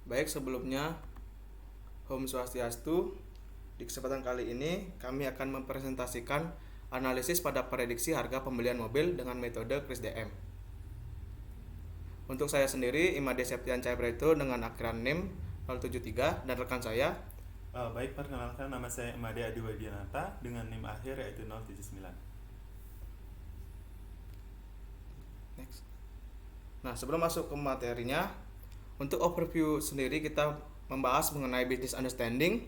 Baik, sebelumnya Om Swastiastu. Di kesempatan kali ini kami akan mempresentasikan analisis pada prediksi harga pembelian mobil dengan metode Kris DM. Untuk saya sendiri, Imade Septian Cahyabreto dengan akhiran NIM 073 dan rekan saya. Baik, perkenalkan nama saya Made Adi Wadianata dengan NIM akhir yaitu 079. Next. Nah, sebelum masuk ke materinya, untuk overview sendiri kita membahas mengenai business understanding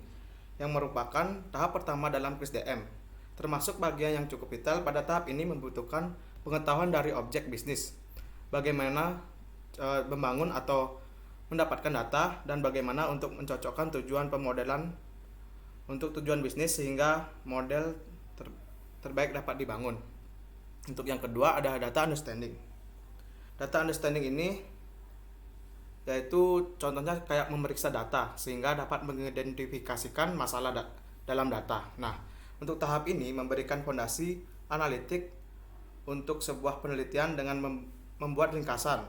yang merupakan tahap pertama dalam Kris DM. Termasuk bagian yang cukup vital pada tahap ini membutuhkan pengetahuan dari objek bisnis. Bagaimana membangun atau mendapatkan data dan bagaimana untuk mencocokkan tujuan pemodelan untuk tujuan bisnis sehingga model terbaik dapat dibangun. Untuk yang kedua ada data understanding. Data understanding ini yaitu contohnya kayak memeriksa data sehingga dapat mengidentifikasikan masalah dalam data. Nah, untuk tahap ini memberikan fondasi analitik untuk sebuah penelitian dengan membuat ringkasan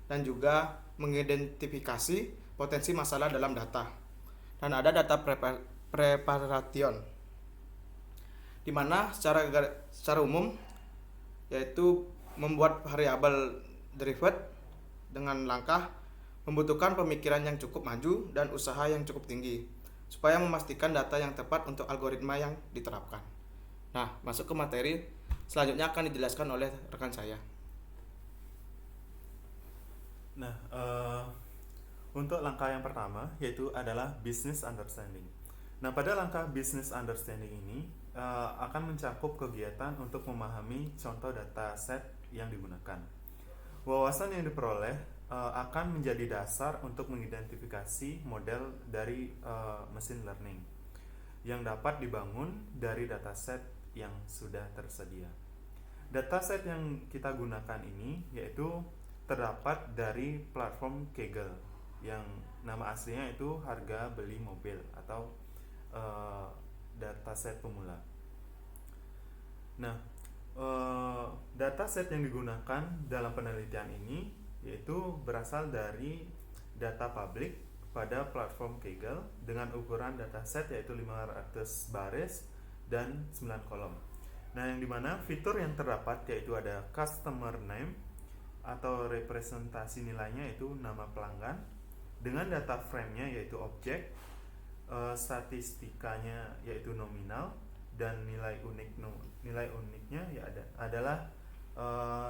dan juga mengidentifikasi potensi masalah dalam data. Dan ada data preparation di mana secara umum yaitu membuat variabel derived dengan langkah membutuhkan pemikiran yang cukup maju dan usaha yang cukup tinggi supaya memastikan data yang tepat untuk algoritma yang diterapkan. Nah, masuk ke materi selanjutnya akan dijelaskan oleh rekan saya. Nah, untuk langkah yang pertama yaitu adalah business understanding. Nah, pada langkah business understanding ini akan mencakup kegiatan untuk memahami contoh data set yang digunakan. Wawasan yang diperoleh akan menjadi dasar untuk mengidentifikasi model dari machine learning yang dapat dibangun dari dataset yang sudah tersedia. Dataset yang kita gunakan ini yaitu terdapat dari platform Kaggle yang nama aslinya itu harga beli mobil atau dataset pemula. Nah, dataset yang digunakan dalam penelitian ini yaitu berasal dari data publik pada platform Kaggle dengan ukuran dataset yaitu 500 baris dan 9 kolom. Nah, yang dimana fitur yang terdapat yaitu ada customer name atau representasi nilainya yaitu nama pelanggan dengan data frame-nya yaitu objek, statistikanya yaitu nominal dan nilai uniknya ya adalah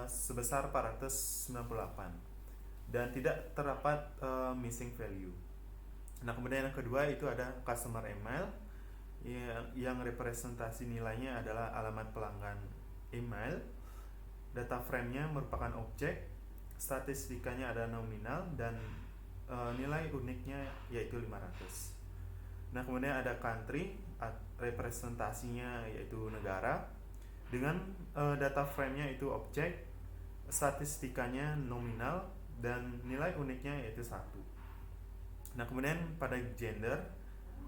sebesar 498 dan tidak terdapat missing value. Nah, kemudian yang kedua itu ada customer email yang representasi nilainya adalah alamat pelanggan email. Data frame-nya merupakan objek, statistikanya ada nominal dan nilai uniknya yaitu 500. Nah, kemudian ada country, representasinya yaitu negara dengan data frame-nya itu objek, statistikanya nominal dan nilai uniknya yaitu 1. Nah, kemudian pada gender,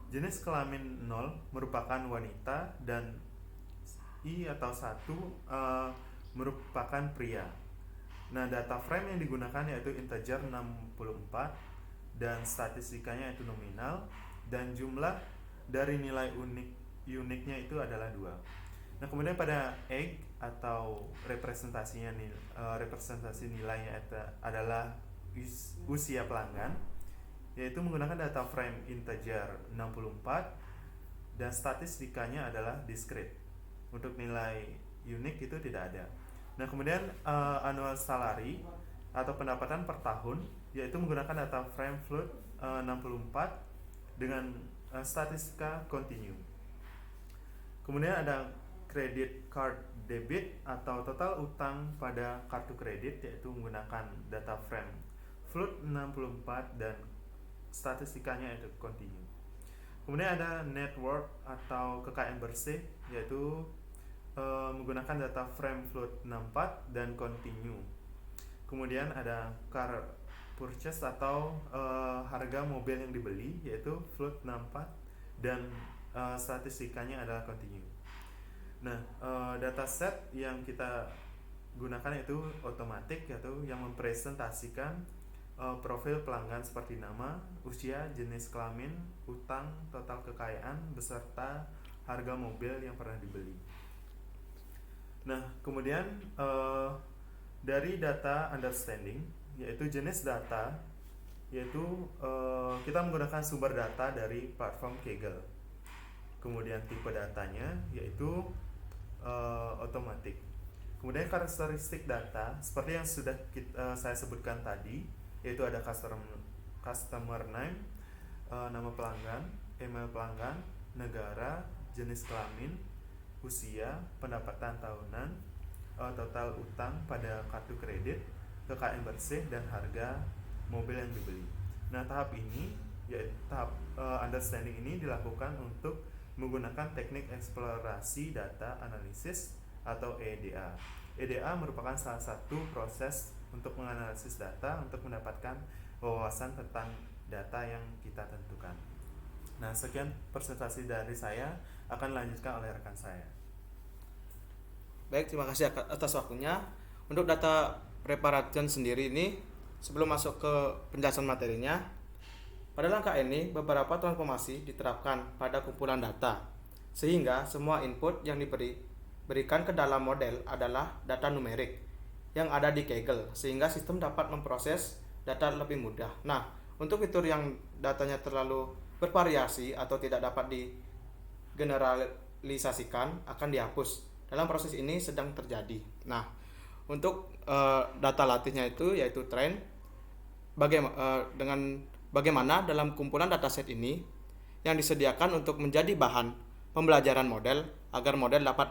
jenis kelamin 0 merupakan wanita dan I atau 1 merupakan pria. Nah, data frame yang digunakan yaitu integer 64 dan statistikanya itu nominal dan jumlah dari nilai uniknya itu adalah 2. Nah, kemudian pada age atau representasi nilainya adalah usia pelanggan yaitu menggunakan data frame integer 64 dan statistikanya adalah discrete. Untuk nilai unik itu tidak ada. Nah, kemudian annual salary atau pendapatan per tahun yaitu menggunakan data frame float 64 dengan statistika continue. Kemudian ada credit card debit atau total utang pada kartu kredit yaitu menggunakan data frame float 64 dan statistikanya itu continue. Kemudian ada net worth atau kekayaan bersih yaitu menggunakan data frame float 64 dan continue. Kemudian ada car purchase atau harga mobil yang dibeli yaitu float 64 dan statistikanya adalah continue. Nah, dataset yang kita gunakan itu otomatik yaitu yang mempresentasikan profil pelanggan seperti nama, usia, jenis kelamin, utang, total kekayaan, beserta harga mobil yang pernah dibeli. Nah, kemudian dari data understanding, yaitu jenis data, yaitu kita menggunakan sumber data dari platform Kaggle. Kemudian tipe datanya yaitu otomatik. Kemudian karakteristik data seperti yang sudah saya sebutkan tadi, yaitu ada customer name, nama pelanggan, email pelanggan, negara, jenis kelamin, usia, pendapatan tahunan, total utang pada kartu kredit, kekayaan bersih, dan harga mobil yang dibeli. Nah, tahap ini, yaitu tahap understanding ini dilakukan untuk menggunakan teknik eksplorasi data analisis atau EDA. EDA merupakan salah satu proses untuk menganalisis data untuk mendapatkan wawasan tentang data yang kita tentukan. Nah, sekian presentasi dari saya, akan dilanjutkan oleh rekan saya. Baik, terima kasih atas waktunya. Untuk data preparation sendiri ini, sebelum masuk ke penjelasan materinya, pada langkah ini beberapa transformasi diterapkan pada kumpulan data, sehingga semua input yang diberikan ke dalam model adalah data numerik yang ada di Kaggle, sehingga sistem dapat memproses data lebih mudah. Nah, untuk fitur yang datanya terlalu bervariasi atau tidak dapat digeneralisasikan akan dihapus. Dalam proses ini sedang terjadi. Nah, untuk data latihnya itu yaitu train, dengan bagaimana dalam kumpulan dataset ini yang disediakan untuk menjadi bahan pembelajaran model agar model dapat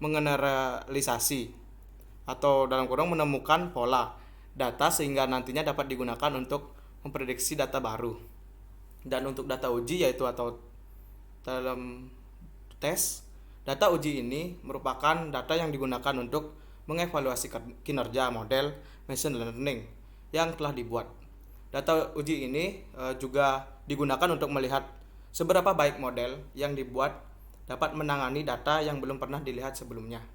mengeneralisasi atau dalam kurung menemukan pola data sehingga nantinya dapat digunakan untuk memprediksi data baru. Dan untuk data uji yaitu atau dalam tes, data uji ini merupakan data yang digunakan untuk mengevaluasi kinerja model machine learning yang telah dibuat. Data uji ini juga digunakan untuk melihat seberapa baik model yang dibuat dapat menangani data yang belum pernah dilihat sebelumnya.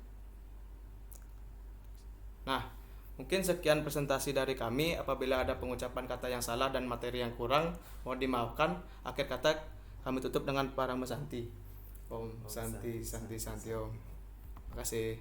Nah, mungkin sekian presentasi dari kami. Apabila ada pengucapan kata yang salah dan materi yang kurang, mohon dimaafkan. Akhir kata kami tutup dengan Parama Santi. Om Santi Santi Santi Om. Terima kasih.